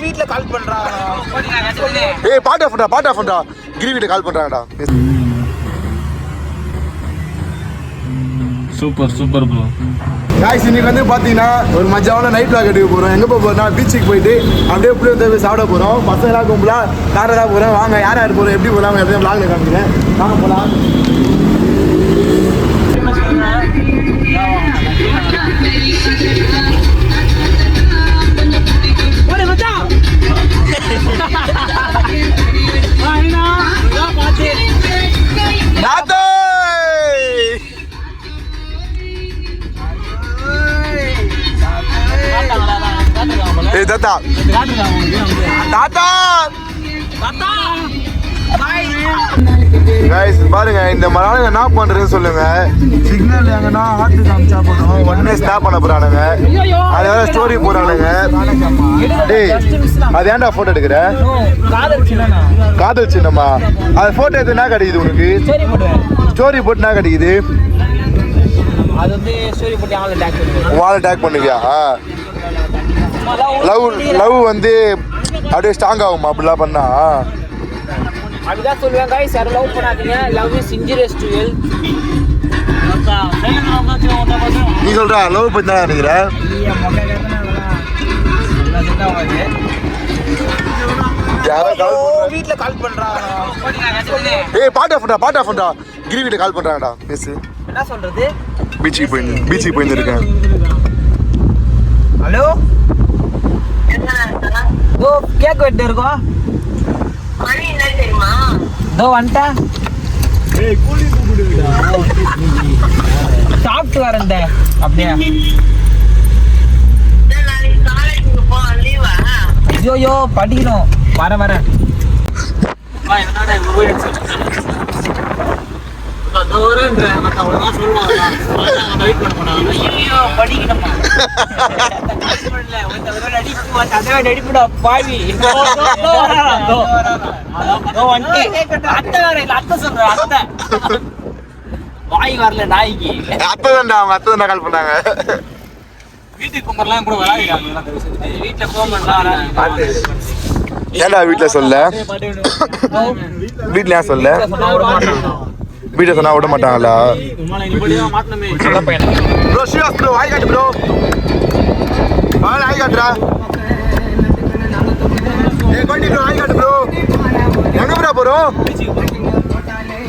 வீட்டுல கால் பண்றாங்க. ஏய் பாட்டா கிரி வீட்டு கால் பண்றாங்கடா. Super bro. காய்ஸ் இன்னைக்கு வந்து பார்த்தீங்கன்னா ஒரு மஜாவான நைட் வாக் எடுக்க போகிறோம். எங்கே போகிறோம்னா பீச்சுக்கு போயிட்டு அப்படியே எப்படி வந்து சாப்பிட போகிறோம். பசங்களாம் கும்பலா காரை தான் போகிறோம். வாங்க யார் போகிறோம் எப்படி போகிறோம் எதாவது விளாக்ல காமிக்கிறேன். வாங்க போகலாம். பாருங்க இந்த மரம் என்ன பண்றதுன்னு சொல்லுங்க. சிக்னல் எங்கன்னா ஆட்டு காமிச்சா போதும் உடனே ஸ்டாப் பண்ண போறானுங்க. அதனால ஸ்டோரி போறானுங்க. டேய் அது ஏன்டா போட்டோ எடுக்கிற? காதல் சின்னமா? அது போட்டோ எடுத்து என்ன கிடைக்குது உனக்கு? ஸ்டோரி போட்டு என்ன கிடைக்குது? வால் டேக் பண்ணுவியா? லவ் வந்து அப்படியே ஸ்ட்ராங் ஆகுமா அப்படிலாம் பண்ணா? அப்படிதான் சொல்லுவேன் गाइस. யாரும் லவ் பண்ணாதீங்க. Love is injurious to health. நீ சொல்றா லவ் பத்தி தான் நினைக்கிற? வீட்டுல கால் பண்றாங்க. ஏய் பாட்டா கிரி வீட்டு கால் பண்றாங்கடா. பேசு. என்ன சொல்றது? பீச்சுக்கு போயிருக்கேன். ஹலோ ஓ கேக் வெட்ட இருக்கோம். மணி என்ன தெரியுமா? தோ வந்துட்டேன். சாப்பிட்டு வரேன் அப்படியே. நாளைக்கு காலேஜுக்கு போ லீவா? ஐயோ படிக்கணும். வரேன். வாய் வரல நாய்க்கு. அத்தை தான் கால் பண்ணாங்க. வீட்டுக்கு கும்பலாம் கூட விளையாடுறாங்க. வீட்டுல போக ஏன்டா வீட்டுல சொல்ல? வீட்டுல ஏன் சொல்ல? வீட்டை சொன்னா விட மாட்டாங்களா? ப்ரோ ஷியாஸ் ப்ரோ ஹாய் காட்டு ப்ரோ. ஹாய் காட்டுறா. ஏய் கோண்டி ப்ரோ ஹாய் காட்டு ப்ரோ. எங்க ப்ரோ போறோம்?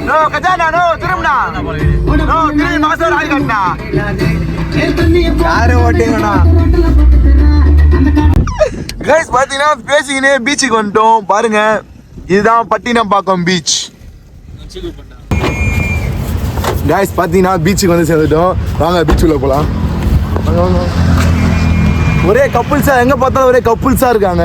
நோ கஜானா நோ திரும்பனா. நோ திரும்பி மாசம் ஹாய் காட்டுனா. யாரு ஓட்டிங்கனா? गाइस பாத்தீங்கன்னா பேசிக்கினே பீச்சுக்கு வந்துட்டோம். பாருங்க இதுதான் பட்டினப்பாக்கம் பீச். गाइस பாத்தீங்கன்னா பீச்சுக்கு வந்து சேர்ந்துட்டோம். வாங்க பீச்சுக்குள்ள போலாம். ஒரே கப்புள்ஸா எங்க பார்த்தாலும் ஒரே கப்புள்ஸா இருக்காங்க.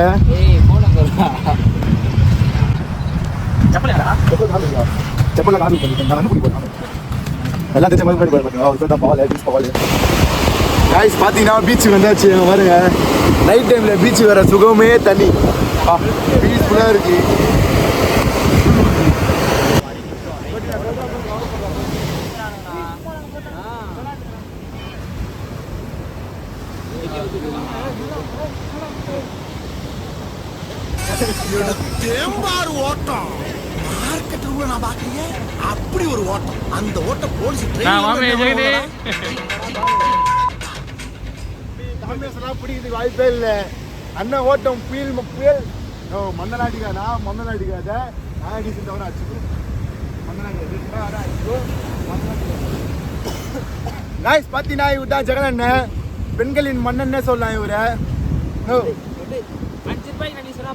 गाइस பாத்தீங்கன்னா பீச்சுக்கு வந்தாச்சு. பாருங்க நைட் டைம்ல பீச்சுக்கு வர சுகமே தனி. பீஸ்ஃபுல்லா இருக்கு. தேம்பாறு ஓட்டம் மார்க்கெட்டுக்குள்ள நான் பாக்குறீங்க. அப்படி ஒரு ஓட்டம். அந்த ஓட்டம் போலீஸ் பிடிக்கிறதுக்கு வாய்ப்பே இல்லை. அண்ணன் ஓட்டம் புயல் மன்னநாட்டிக்காதா மன்னநாட்டிக்காத நாயடி தவிர அடிச்சுக்கோ. நாய்ஸ் பாத்தீங்கன்னா இவர்தான் ஜெகன் அண்ணன். பெண்களின் மன்னன்னே சொல்லலாம் இவரை.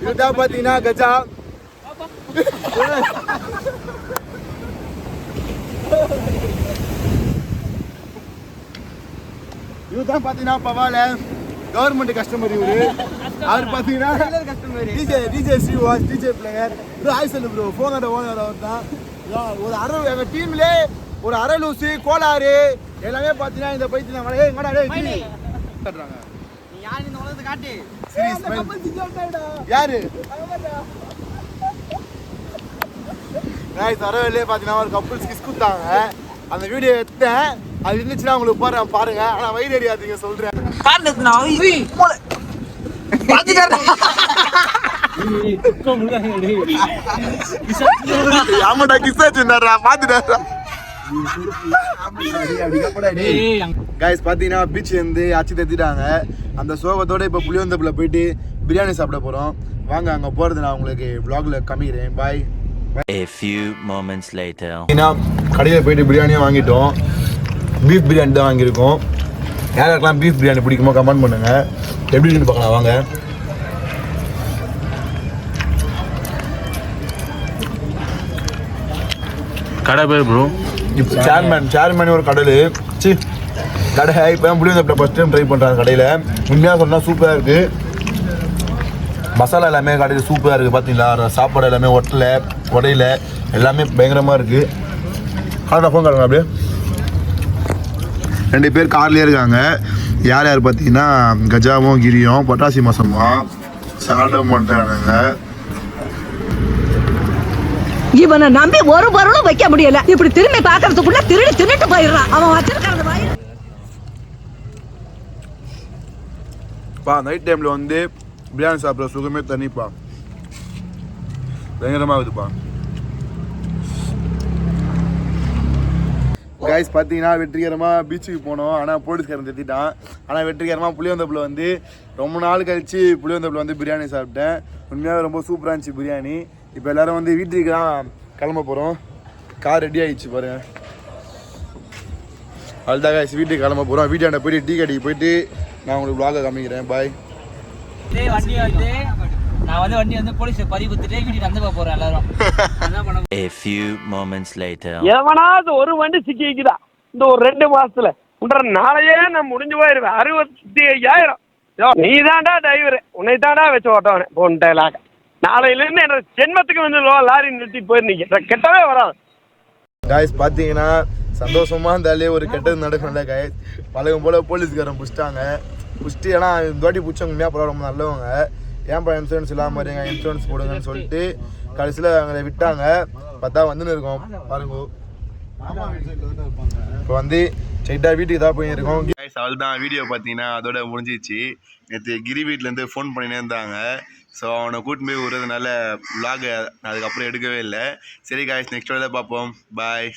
இதுதான் பாத்தீங்கன்னா கஜா. இதுதான் பாத்தீங்கன்னா பவால கவர்மெண்ட் கஸ்டமர் இவரு. அவர் பாத்தீங்கன்னா DJ Srivas DJ player. Hi சொல்லு ப்ரோ. போனோட ஓனர் அவர் தான். ஒரு எங்க டீம்ல ஒரு அரலூசி கோளாறு எல்லாமே பாத்தீங்கன்னா இந்த பைத்தியம் கட்டுறாங்க. யாரு அரவிலே பாத்தீங்கன்னா ஒரு கப்புள்ஸ் கிஸ் குத்தாங்க. அந்த வீடியோ எடுத்தேன். அது இருந்துச்சுன்னா உங்களுக்கு பாருங்க. ஆனா வயிறு அடியாதீங்க சொல்றேன். ஆமாடா கிஸ்ஸா சொன்னாரா பாத்துட்டாரா கைஸ் பாத்தீங்கன்னா பீச் இருந்து அச்சு தத்திட்டாங்க அந்த சோகத்தோட இப்ப புளியந்தப்புல போயிட்டு பிரியாணி சாப்பிட போறோம் வாங்க அங்க போறது நான் உங்களுக்கு vlogல காமிக்கிறேன் பாய் A few moments later. கடையில் போயிட்டு பிரியாணியும் வாங்கிட்டோம் பீஃப் பிரியாணி தான் வாங்கியிருக்கோம் யாருக்கெல்லாம் பீஃப் பிரியாணி பிடிக்குமோ கமெண்ட் பண்ணுங்க எப்படி இருக்குன்னு பார்க்கலாம் வாங்க கடை பேர் ப்ரோ இப்போ சேர்மேன் ஒரு கடல் கடை இப்போ தான் புளியந்தப்பில் ஃபஸ்ட் டைம் ட்ரை பண்ணுறாங்க கடையில் உண்மையாக சொன்னால் சூப்பராக இருக்குது மசாலா எல்லாமே கடையில் சூப்பராக இருக்குது பார்த்தீங்களா சாப்பாடு எல்லாமே உடையில எல்லாமே பயங்கரமாக இருக்குது காரணம் ஃபோன் காரணம் அப்படியே 2 பேர் கார்லேயே இருக்காங்க யார் யார் பார்த்தீங்கன்னா கஜாவும் கிரியும் பொட்டாசி மாசமா சாப்பிட மாட்டானுங்க இவனை நம்பி ஒரு பொருளும் வைக்க முடியல இப்படி திரும்பி பாக்குறதுக்குள்ள தின்னுட்டு போயிடுறான் அவன் வச்சிருக்கிறது வாய் பா நைட் டைமில் வந்து பிரியாணி சாப்பிட்ற சுகமே தனிப்பா பயங்கரமாக இருக்குதுப்பா கைஸ் பார்த்தீங்கன்னா வெற்றிகரமாக பீச்சுக்கு போனோம் ஆனால் போலீஸ்காரன் திட்டான் ஆனால் வெற்றிகரமாக புளியந்தப்பில் வந்து ரொம்ப நாள் கழிச்சு புளியந்தப்பில் வந்து பிரியாணி சாப்பிட்டேன் உண்மையாக ரொம்ப சூப்பராக இருந்துச்சு பிரியாணி இப்போ எல்லோரும் வந்து வீட்டுக்கு தான் கிளம்ப போகிறோம் கார் ரெடி ஆகிடுச்சு பாருங்க அதுதான் கைஸ் வீட்டுக்கு கிளம்ப போகிறோம் வீட்டாண்ட போயிட்டு டீ கடைக்கு போயிட்டு நான் உங்களுக்கு vlog காமிக்கிறேன் பாய் வண்டி வந்து போலீஸ் பதிவு கொடுத்துட்டு வீட்டுக்கு வந்து போறேன் எல்லாரும் A few moments later. எவனாவது ஒரு வண்டி சிக்கிக்குதா இந்த ஒரு 2 மாசத்துல நாளையே நான் முடிஞ்சு போயிருவேன் 65,000 நீ தாண்டா டிரைவர் உன்னை தாண்டா வச்சு ஓட்டவனே போன்டேலாக நாளையில இருந்து என்ன ஜென்மத்துக்கு வந்து லாரி நிறுத்திட்டு போயிருந்தீங்க கெட்டவே வராது காய்ஸ் பார்த்தீங்கன்னா சந்தோஷமா இருந்தாலே ஒரு கெட்டது நடக்கணும்ல காய்ஸ் பழகும் போல போலீஸ்காரன் பிடிச்சிட்டு ஏன்னா இந்த வாட்டி பிடிச்சவங்க உண்மையாக பரவாயில்ல ரொம்ப நல்லவங்க ஏன்ப்பா இன்சூரன்ஸ் இல்லாமல் வரீங்க இன்சூரன்ஸ் போடுங்கன்னு சொல்லிட்டு கடைசியில் அவங்களை விட்டாங்க பார்த்தா வந்துன்னு இருக்கோம் பாருங்க இப்போ வந்து ஸ்ட்ரைட்டாக வீட்டுக்கு தான் போயிருக்கோம் கைஸ் அவள் தான் வீடியோ பார்த்தீங்கன்னா அதோட முடிஞ்சிச்சு நேற்று கிரி வீட்டிலேருந்து ஃபோன் பண்ணினே இருந்தாங்க ஸோ அவனை கூட்டின்னு போய் விடுறதுனால vlog அதுக்கப்புறம் எடுக்கவே இல்லை சரி காய்ஸ் நெக்ஸ்ட் வீடியோவில் பார்ப்போம் பாய்